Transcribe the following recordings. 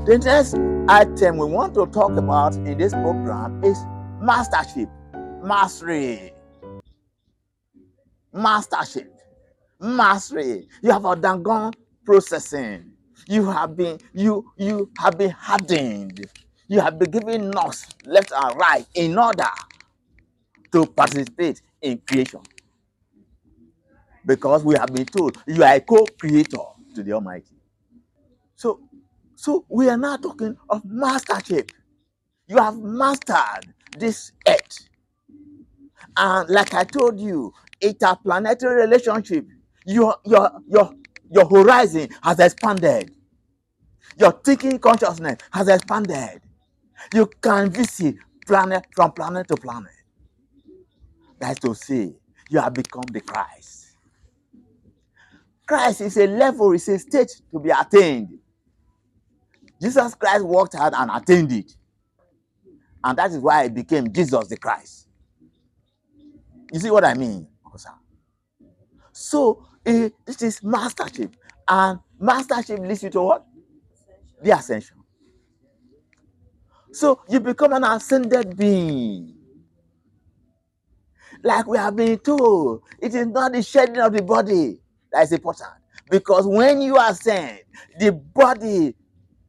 The next item we want to talk about in this program is mastership, mastery, mastership, mastery. You have undergone processing. You have been hardened. You have been given knocks left and right in order to participate in creation. Because we have been told you are a co-creator to the Almighty. So we are now talking of mastership. You have mastered this earth. And like I told you, it's a planetary relationship. Your horizon has expanded. Your thinking consciousness has expanded. You can visit planet from planet to planet. That's to say, you have become the Christ. Christ is a level, it's a state to be attained. Jesus Christ walked out and attained it. And that is why it became Jesus the Christ. You see what I mean? So this is mastership. And mastership leads you to what? The ascension. So you become an ascended being. Like we have been told, it is not the shedding of the body that is important. Because when you ascend, the body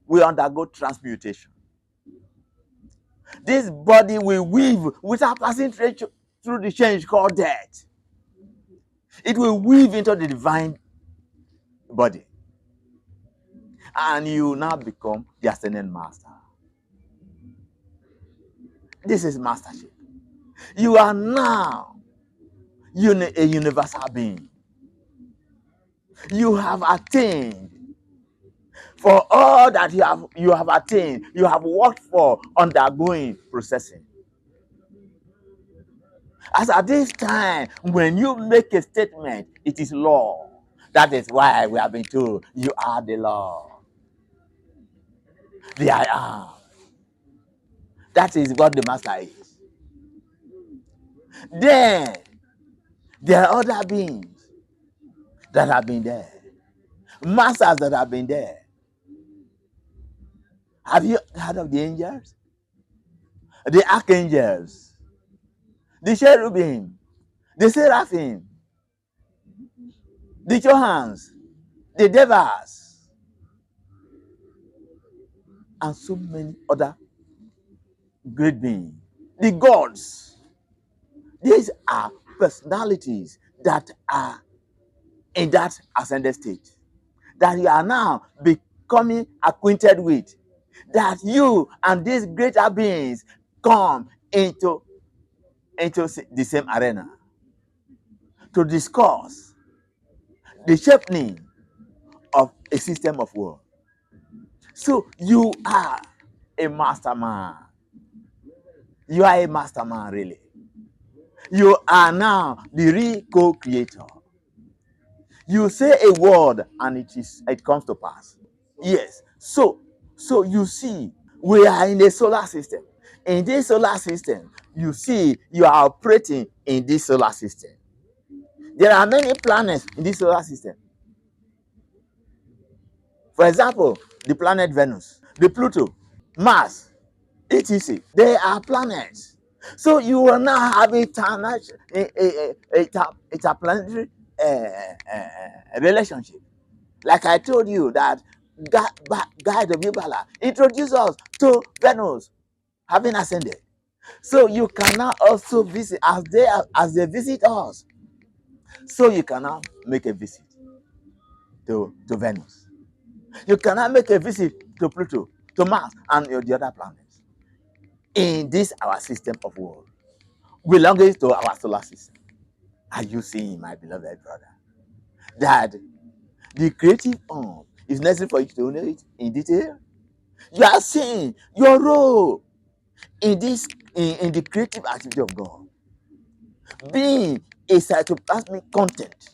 will undergo transmutation. This body will weave without passing through the change called death. It will weave into the divine body. And you now become the ascended master. This is mastership. You are now a universal being. You have attained. For all that you have attained, you have worked for undergoing processing. As at this time, when you make a statement, it is law. That is why we have been told you are the law. The I am. That is what the master is. Then there are other beings that have been there. Masters that have been there. Have you heard of the angels? The archangels, the cherubim, the seraphim, the Johans, the devas, and so many other great beings. The gods. These are personalities that are in that ascended state, that you are now becoming acquainted with, that you and these greater beings come into the same arena to discuss the shaping of a system of world. So you are a mastermind. You are a mastermind, really. You are now the real co-creator. You say a word and it comes to pass. Yes. So you see, we are in the solar system. In this solar system, you see, you are operating in this solar system. There are many planets in this solar system. For example, the planet Venus, the Pluto, Mars, etc. They are planets. So you will now have a planetary relationship. Like I told you that Guide of Yubala introduced us to Venus having ascended. So you can now also visit as they visit us. So you can now make a visit to Venus. You cannot make a visit to Pluto, to Mars, and the other planets in this our system of world, belonging to our solar system. Are you seeing, my beloved brother, that the creative arm is necessary for you to know it in detail? You are seeing your role in this in the creative activity of God, being a cytoplasmic content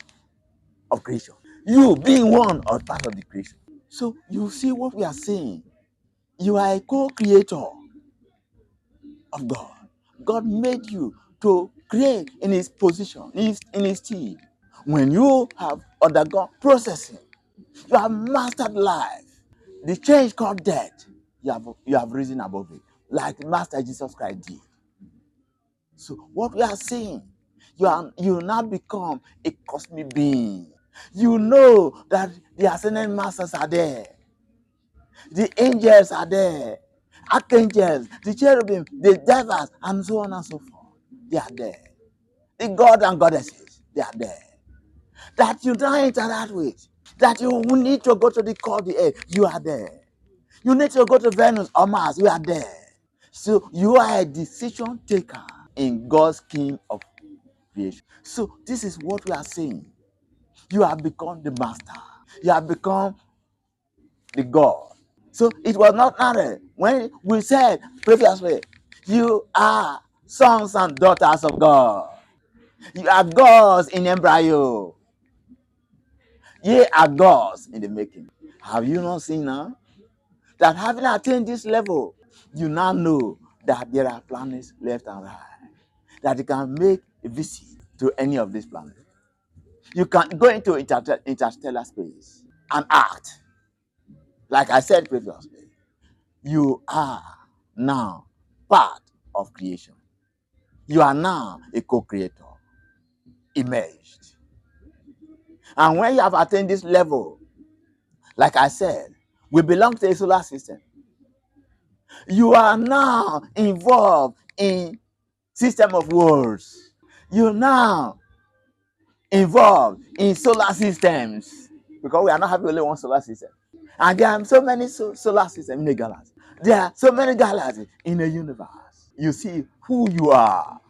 of creation. You being one or part of the creation. So you see what we are saying. You are a co-creator of God. God made you to create in his position, in his team. When you have undergone processing, you have mastered life. The change called death, you have risen above it, like Master Jesus Christ did. So what we are saying, you now become a cosmic being. You know that the ascended masters are there, the angels are there, archangels, the cherubim, the devils, and so on and so forth. They are there. The god and goddesses, they are there. That you don't interact with. That you need to go to the core of the earth, you are there. You need to go to Venus or Mars, you are there. So you are a decision taker in God's scheme of creation. So this is what we are saying. You have become the master. You have become the God. So it was not narrow. When we said previously, you are sons and daughters of God. You are gods in embryo. Ye are gods in the making. Have you not seen now that having attained this level, you now know that there are planets left and right, that you can make a visit to any of these planets. You can go into interstellar space and act. Like I said previously, you are now part of creation. You are now a co-creator, emerged. And when you have attained this level, like I said, we belong to a solar system. You are now involved in system of worlds. You now involved in solar systems, because we are not having only one solar system. And there are so many solar systems in the galaxy. There are so many galaxies in the universe. You see who you are,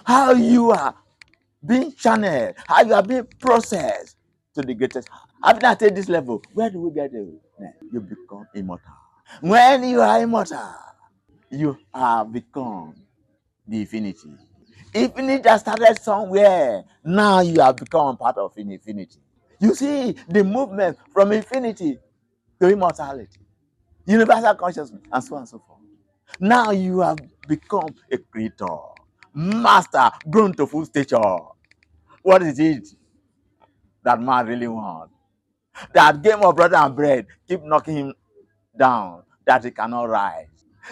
how you are being channeled, how you are being processed to the greatest. After I take this level, where do we get there? You become immortal. When you are immortal, you have become the infinity. Infinity has started somewhere. Now you have become part of infinity. You see the movement from infinity to immortality, universal consciousness, and so on and so forth. Now you have become a creator, master, grown to full stature. What is it that man really wants? That game of bread and bread keep knocking him down, that he cannot rise.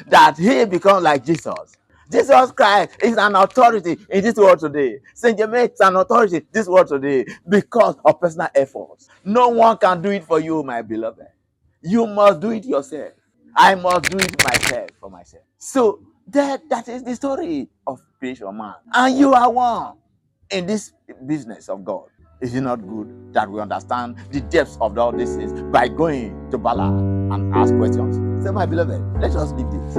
That he becomes like Jesus. Jesus Christ is an authority in this world today. Saint Germain is an authority in this world today because of personal efforts. No one can do it for you, my beloved. You must do it yourself. I must do it myself for myself. So that is the story of creation of man. And you are one in this business of God. Is it not good that we understand the depths of all these things by going to Bala and ask questions? So, my beloved, let us leave this.